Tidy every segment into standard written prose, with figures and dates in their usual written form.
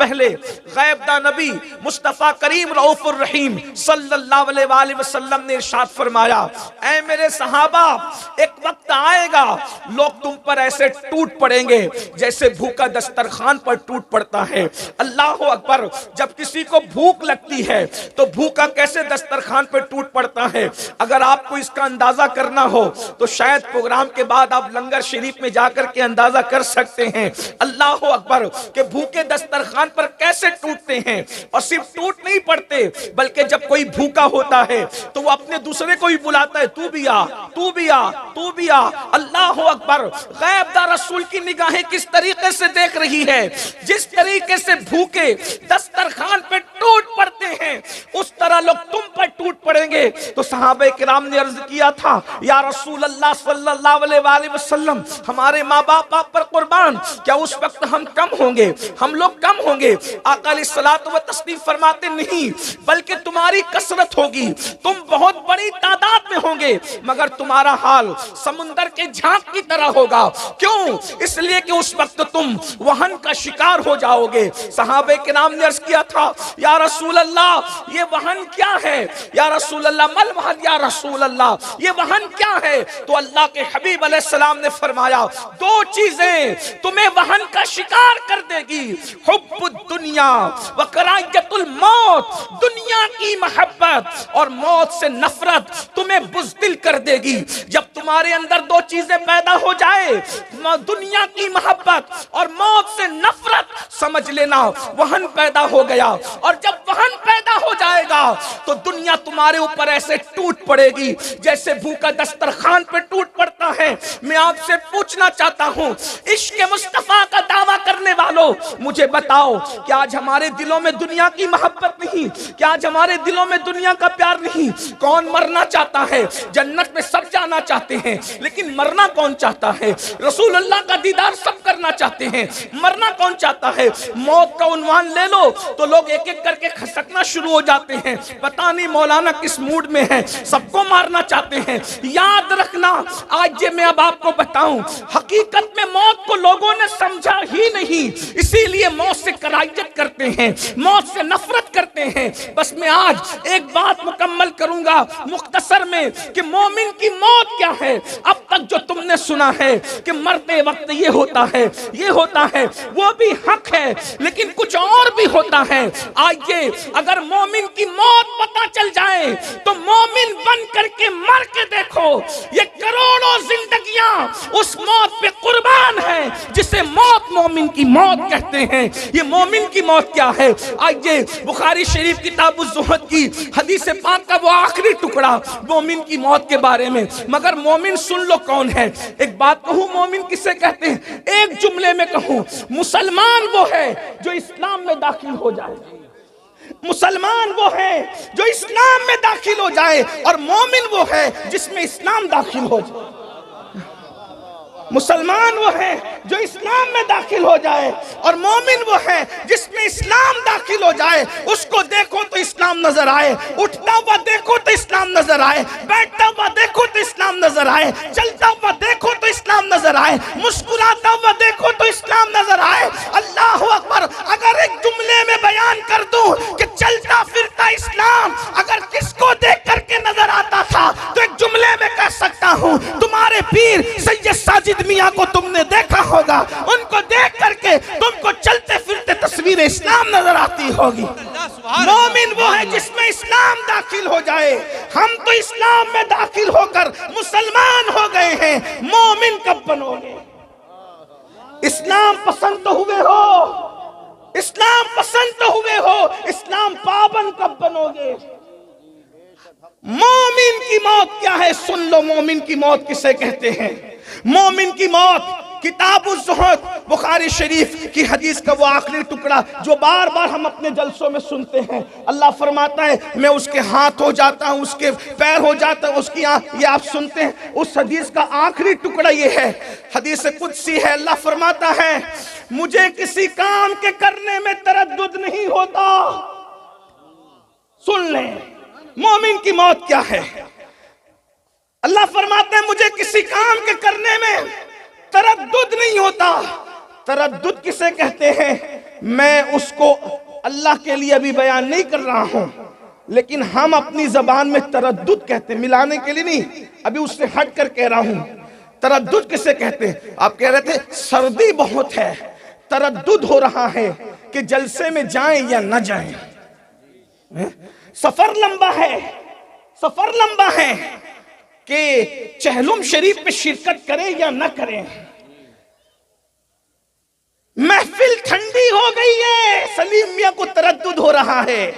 پہلے غیب دا نبی مصطفیٰ کریم رؤوف الرحیم صلی اللہ علیہ وآلہ وسلم نے ارشاد فرمایا، اے میرے صحابہ، ایک وقت آئے گا لوگ تم پر ایسے ٹوٹ پڑیں گے جیسے بھوکا دسترخوان پر ٹوٹ پڑتا ہے۔ اللہ اکبر، جب کسی کو بھوک لگتی ہے تو بھوکا کیسے دسترخوان پر ٹوٹ پڑتا ہے؟ اگر آپ کو اس کا اندازہ کرنا ہو تو شاید پروگرام کے بعد آپ لنگر شریف میں جا کر کے اندازہ کر سکتے ہیں۔ اللہ اکبر، کہ بھوکے دسترخوان پر کیسے ٹوٹتے ہیں۔ اور صرف ٹوٹ نہیں پڑتے بلکہ جب کوئی بھوکا ہوتا ہے تو وہ اپنے دوسرے کو بھی بلاتا ہے، تو بھی آ، تو بھی آ، تو بھی آ۔ اللہ اکبر، غیب دا رسول کی نگاہیں کس طریقے سے دیکھ رہی ہے؟ جس طریقے سے بھوکے دسترخوان پہ ٹوٹ پڑتے ہیں اس طرح لوگ تم پر ٹوٹ پڑیں گے۔ تو صحابہ کرام نے عرض کیا تھا، یا رسول اللہ صلی اللہ علیہ وآلہ وسلم، ہمارے ماں باپ آپ پر قربان، کیا اس وقت ہم کم ہوں گے؟ ہم لوگ کم ہوں گے؟ آقا علیہ الصلوۃ والتسلیم فرماتے نہیں، بلکہ تمہاری کثرت ہوگی، تم بہت بڑی تعداد میں ہوں گے، مگر تمہارا حال سمندر کے جھانک کی طرح ہوگا۔ کیوں؟ اس لیے کہ اس وقت تم وہن کا شکار ہو جاؤ گے۔ صحابہ کرام نے عرض کیا تھا، یا رسول اللہ یہ وہن کیا ہے؟ یا رسول اللہ مل وہن، یا رسول اللہ یہ وہن کیا ہے؟ تو اللہ کے حبیب علیہ السلام نے فرمایا، دو چیزیں تمہیں وہن کا شکار کر دے گی، حب الدنیا وکراہیت الموت، دنیا کی محبت اور موت سے نفرت تمہیں بزدل کر دے گی۔ جب تمہارے اندر دو چیزیں پیدا ہو جائے، دنیا کی محبت اور موت سے نفرت، سمجھ لینا وہن پیدا ہو گیا۔ اور جب وہن پیدا ہو جائے گا تو دنیا تمہارے اوپر ایسے ٹوٹ پڑے گی جیسے بھوکا دسترخوان پہ ٹوٹ پڑتا ہے۔ میں آپ سے پوچھنا چاہتا ہوں، عشق مصطفیٰ کا دعویٰ کرنے والوں، مجھے بتاؤ کہ آج ہمارے دلوں میں دنیا کی محبت نہیں؟ کیا آج ہمارے دلوں میں دنیا کا پیار نہیں؟ کون مرنا چاہتا ہے؟ جنت میں سب جانا چاہتے ہیں لیکن مرنا کون چاہتا ہے؟ رسول اللہ کا دیدار سب کرنا چاہتے ہیں، مرنا کون چاہتا ہے؟ موت کا عنوان لے لو تو لوگ ایک ایک کر کے کھسکنا شروع ہو جاتے ہیں، پتہ نہیں مولانا کس موڈ میں ہے، سب کو مارنا چاہتے ہیں۔ یاد رکھنا، آج یہ میں اب آپ کو بتاؤں، حقیقت میں موت کو لوگوں نے سمجھا ہی نہیں، اسی لیے موت سے کراہیت کرتے ہیں، موت سے نفرت کرتے ہیں۔ بس میں آج ایک بات مکمل کروں گا مختصر میں کہ مومن کی موت کیا ہے۔ اب تک جو تم نے سنا ہے کہ مرتے وقت یہ ہوتا ہے، یہ ہوتا ہے، وہ بھی حق ہے، لیکن کچھ اور بھی ہوتا ہے۔ آئیے اگر مومن کی موت پتہ چل جائے تو مومن بن کر کے مر کے دیکھو، یہ کروڑوں زندگیاں اس موت پہ قربان ہیں جسے موت مومن کی موت کہتے ہیں۔ یہ مومن کی موت کیا ہے؟ آئیے بخاری شریف کتاب الزہد کی حدیث پاک کا وہ آخری ٹکڑا مومن کی موت کے بارے میں۔ مگر مومن سن لو کون ہے۔ ایک بات کہوں، مومن کسے کہتے ہیں؟ ایک جملے میں کہوں، مسلمان وہ ہے جو اسلام میں داخل ہو جائے، مسلمان وہ ہے جو اسلام میں داخل ہو جائے، اور مومن وہ ہے جس میں اسلام داخل ہو جائے۔ مسلمان وہ ہے جو اسلام میں داخل ہو جائے، اور مومن وہ ہے جس میں اسلام داخل ہو جائے۔ اس کو دیکھو تو اسلام نظر آئے، اٹھتا ہوا دیکھو تو اسلام نظر آئے، بیٹھتا ہوا دیکھو تو اسلام نظر آئے، چلتا ہوا دیکھو تو اسلام نظر آئے، مسکراتا ہوا دیکھو تو اسلام نظر آئے۔ اللہ اکبر، اگر ایک جملے میں بیان کر دوں کہ چلتا پھرتا اسلام اگر کس کو دیکھ کر کے نظر آتا تھا تو ایک جملے میں کہہ سکتا ہوں، تمہارے پیر سید ساجد میاں کو تم نے دیکھا ہوگا، ان کو دیکھ کر کے تم کو چلتے پھرتے تصویر اسلام نظر آتی ہوگی۔ مومن وہ ہے جس میں اسلام داخل ہو جائے۔ ہم تو اسلام میں داخل ہو کر مسلمان ہو گئے ہیں، مومن کب بنو گے؟ اسلام پسند تو ہوئے ہو، اسلام پسند تو ہوئے ہو، اسلام پابند کب بنو گے؟ مومن کی موت کیا ہے؟ سن لو مومن کی موت کسے کہتے ہیں۔ مومن کی موت کتاب الزہد بخاری شریف کی حدیث کا وہ آخری ٹکڑا جو بار بار ہم اپنے جلسوں میں سنتے ہیں۔ اللہ فرماتا ہے میں اس کے ہاتھ ہو جاتا ہوں، اس کے پیر ہو جاتا ہوں، اس کی آنکھ، یہ آپ سنتے ہیں۔ اس حدیث کا آخری ٹکڑا یہ ہے، حدیث قدسی ہے۔ اللہ فرماتا ہے مجھے کسی کام کے کرنے میں تردد نہیں ہوتا۔ سن لیں مومن کی موت کیا ہے۔ اللہ فرماتے ہیں مجھے کسی کام کے کرنے میں تردد نہیں ہوتا۔ تردد کسے کہتے ہیں؟ میں اس کو اللہ کے لیے ابھی بیان نہیں کر رہا ہوں، لیکن ہم اپنی زبان میں تردد کہتے ہیں، ملانے کے لیے نہیں، ابھی اس سے ہٹ کر کہہ رہا ہوں۔ تردد کسے کہتے ہیں؟ آپ کہہ رہے تھے سردی بہت ہے، تردد ہو رہا ہے کہ جلسے میں جائیں یا نہ جائیں، سفر لمبا ہے، سفر لمبا ہے کہ چہلم شریف میں شرکت کریں یا نہ کریں، محفل ٹھنڈی ہو گئی ہے، سلیم میاں کو تردد ہو رہا ہے،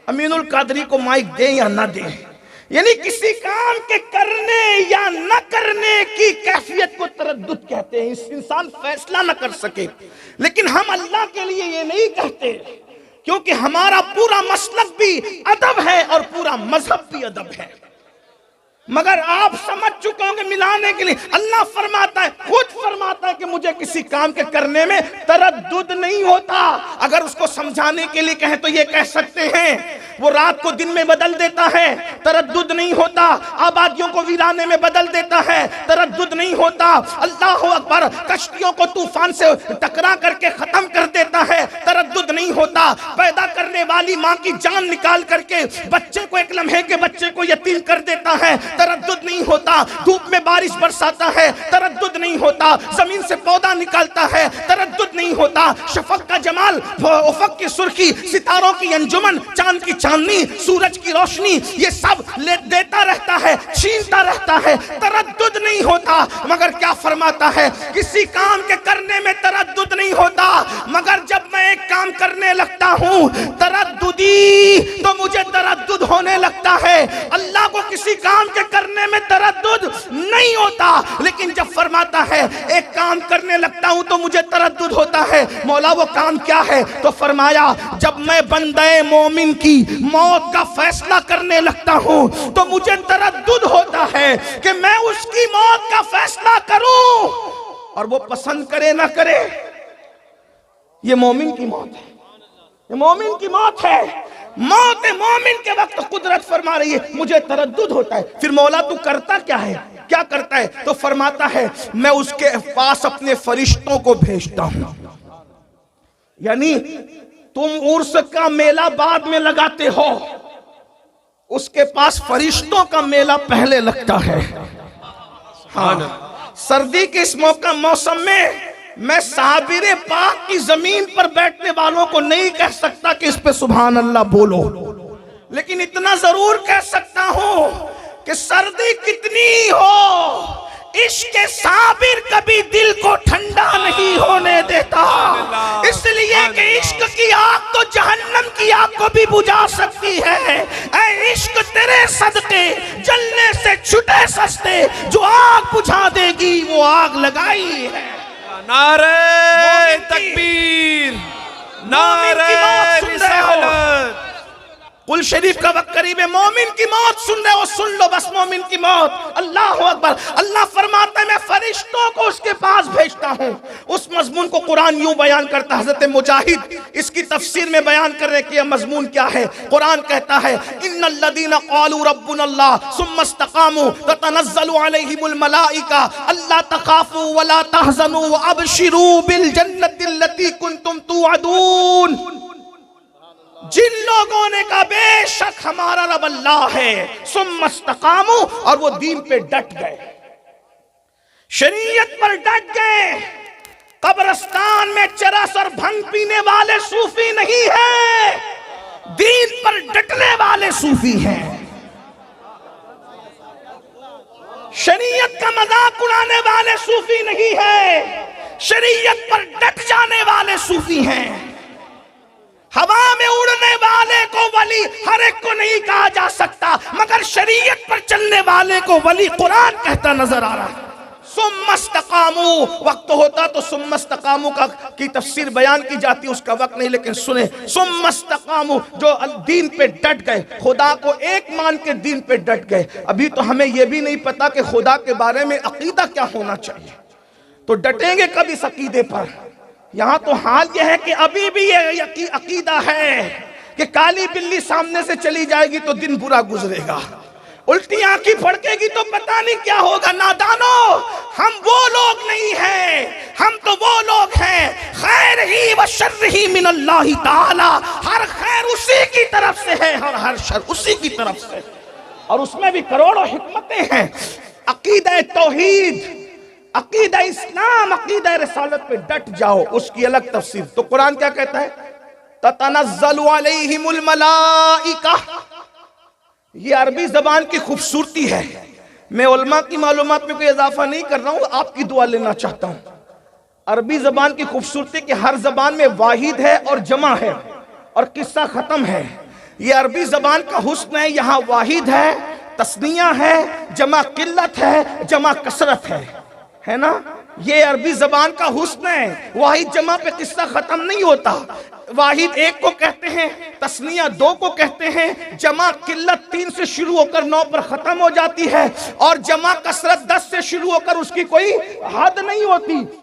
امین القادری کو مائک دیں یا نہ دیں، یعنی کسی کام کے کرنے یا نہ کرنے کی کیفیت کو تردد کہتے ہیں، انسان فیصلہ نہ کر سکے۔ لیکن ہم اللہ کے لیے یہ نہیں کہتے، کیونکہ ہمارا پورا مسلک بھی ادب ہے اور پورا مذہب بھی ادب ہے۔ مگر آپ سمجھ چکے ہوں گے ملانے کے لیے، اللہ فرماتا ہے، خود فرماتا ہے کہ مجھے کسی کام کے کرنے میں تردد نہیں ہوتا۔ اگر اس کو سمجھانے کے لیے کہیں تو یہ کہہ سکتے ہیں وہ رات کو دن میں بدل دیتا ہے، تردد نہیں ہوتا، آبادیوں کو ویرانے میں بدل دیتا ہے، تردد نہیں ہوتا، اللہ اکبر، کشتیوں کو طوفان سے ٹکرا کر کے ختم کر دیتا ہے، تردد نہیں ہوتا، پیدا کرنے والی ماں کی جان نکال کر کے بچے کو، ایک لمحے کے بچے کو یتیم کر دیتا ہے، تردد نہیں ہوتا، دھوپ میں بارش برساتا ہے، تردد نہیں ہوتا، زمین سے پودا نکالتا ہے، تردد نہیں ہوتا، شفق کا جمال، افق کی سرخی، ستاروں کی انجمن، چاند کی چاندنی، سورج کی روشنی، یہ سب دیتا رہتا ہے، چھینتا رہتا ہے، تردد نہیں ہوتا۔ مگر کیا فرماتا ہے؟ کسی کام کے کرنے میں تردد نہیں ہوتا، مگر جب میں ایک کام کرنے لگتا ہوں ترددی تو مجھے تردد ہونے لگتا ہے۔ اللہ کو کسی کام کے کرنے میں تردد نہیں ہوتا، لیکن جب فرماتا ہے ایک کام کرنے لگتا ہوں تو مجھے تردد ہوتا ہے، مولا وہ کام کیا ہے؟ تو فرمایا جب میں بندے مومن کی موت کا فیصلہ کرنے لگتا ہوں تو مجھے تردد ہوتا ہے کہ میں اس کی موت کا فیصلہ کروں، اور وہ پسند کرے نہ کرے۔ یہ مومن کی موت ہے، یہ مومن کی موت ہے۔ موت مومن کے وقت قدرت فرما رہی ہے مجھے تردد ہوتا ہے۔ پھر مولا تو کرتا کیا ہے؟ کیا کرتا ہے؟ تو فرماتا ہے میں اس کے پاس اپنے فرشتوں کو بھیجتا ہوں۔ یعنی تم عرس کا میلہ بعد میں لگاتے ہو، اس کے پاس فرشتوں کا میلہ پہلے لگتا ہے۔ ہاں، سردی کے اس موسم میں صابر پاک کی زمین پر بیٹھنے والوں کو نہیں کہہ سکتا کہ اس پہ سبحان اللہ بولو، لیکن اتنا ضرور کہہ سکتا ہوں کہ سردی کتنی ہو، عشق صابر کبھی دل کو ٹھنڈا نہیں ہونے دیتا، اس لیے کہ عشق کی آگ تو جہنم کی آگ کو بھی بجھا سکتی ہے۔ اے عشق تیرے صدقے جلنے سے چھٹے سستے، جو آگ بجھا دے گی وہ آگ لگائی ہے۔ نعرہ تکبیر، نعرہ رسالت۔ قل شریف کا وقت قریب ہے، مومن کی موت سن رہے ہو سن لو بس، مومن کی موت۔ اللہ اکبر، اللہ فرماتا ہے میں فرشتوں کو اس کے پاس بھیجتا ہوں۔ اس مضمون کو قرآن یوں بیان کرتا ہے، حضرت مجاہد اس کی تفسیر میں بیان کرنے کے مضمون کیا ہے؟ قرآن کہتا ہے ان الذین قالوا ربنا اللہ ثم استقاموا تتنزل علیہم الملائکہ الا تخافوا ولا تحزنوا وابشروا بالجنة التي کنتم توعدون۔ جن لوگوں نے کہا بے شک ہمارا رب اللہ ہے، ثم استقاموا، اور وہ دین پہ ڈٹ گئے، شریعت پر ڈٹ گئے۔ قبرستان میں چرس اور بھنگ پینے والے صوفی نہیں ہیں، دین پر ڈٹنے والے صوفی ہیں۔ شریعت کا مذاق اڑانے والے صوفی نہیں ہیں، شریعت پر ڈٹ جانے والے صوفی ہیں۔ ہوا میں اڑنے والے کو ولی ہر ایک کو نہیں کہا جا سکتا، مگر شریعت پر چلنے والے کو ولی قرآن کہتا نظر آ رہا ہے۔ ثم استقاموا، وقت ہوتا تو ثم استقاموا کی تفسیر بیان کی جاتی، اس کا وقت نہیں، لیکن سنیں ثم استقاموا، جو دین پہ ڈٹ گئے، خدا کو ایک مان کے دین پہ ڈٹ گئے۔ ابھی تو ہمیں یہ بھی نہیں پتا کہ خدا کے بارے میں عقیدہ کیا ہونا چاہیے، تو ڈٹیں گے کب اس عقیدے پر؟ یہاں تو حال یہ ہے کہ ابھی بھی یہ عقیدہ ہے کہ کالی بلی سامنے سے چلی جائے گی تو دن برا گزرے گا، الٹی آنکھی پھڑکے گی تو پتہ نہیں کیا ہوگا. نادانو، ہم وہ لوگ نہیں ہیں، ہم تو وہ لوگ ہیں خیر ہی و شر ہی من اللہ تعالی. ہر خیر اسی کی طرف سے ہے اور ہر شر اسی کی طرف سے، اور اس میں بھی کروڑوں حکمتیں ہیں. عقیدہ توحید، عقیدہ اسلام، عقیدہ رسالت پہ ڈٹ جاؤ، اس کی الگ تفسیر. تو قرآن کیا کہتا ہے؟ تتنزل علیہم الملائکہ. یہ عربی زبان کی خوبصورتی ہے. میں علماء کی معلومات میں کوئی اضافہ نہیں کر رہا ہوں، آپ کی دعا لینا چاہتا ہوں. عربی زبان کی خوبصورتی کہ ہر زبان میں واحد ہے اور جمع ہے اور قصہ ختم ہے. یہ عربی زبان کا حسن ہے، یہاں واحد ہے، تثنیہ ہے، جمع قلت ہے، جمع کثرت ہے نا. یہ عربی زبان کا حسن ہے. واحد جمع پہ قصہ ختم نہیں ہوتا. واحد ایک کو کہتے ہیں، تثنیہ دو کو کہتے ہیں، جمع قلت 3 سے شروع ہو کر 9 پر ختم ہو جاتی ہے، اور جمع کثرت 10 سے شروع ہو کر اس کی کوئی حد نہیں ہوتی.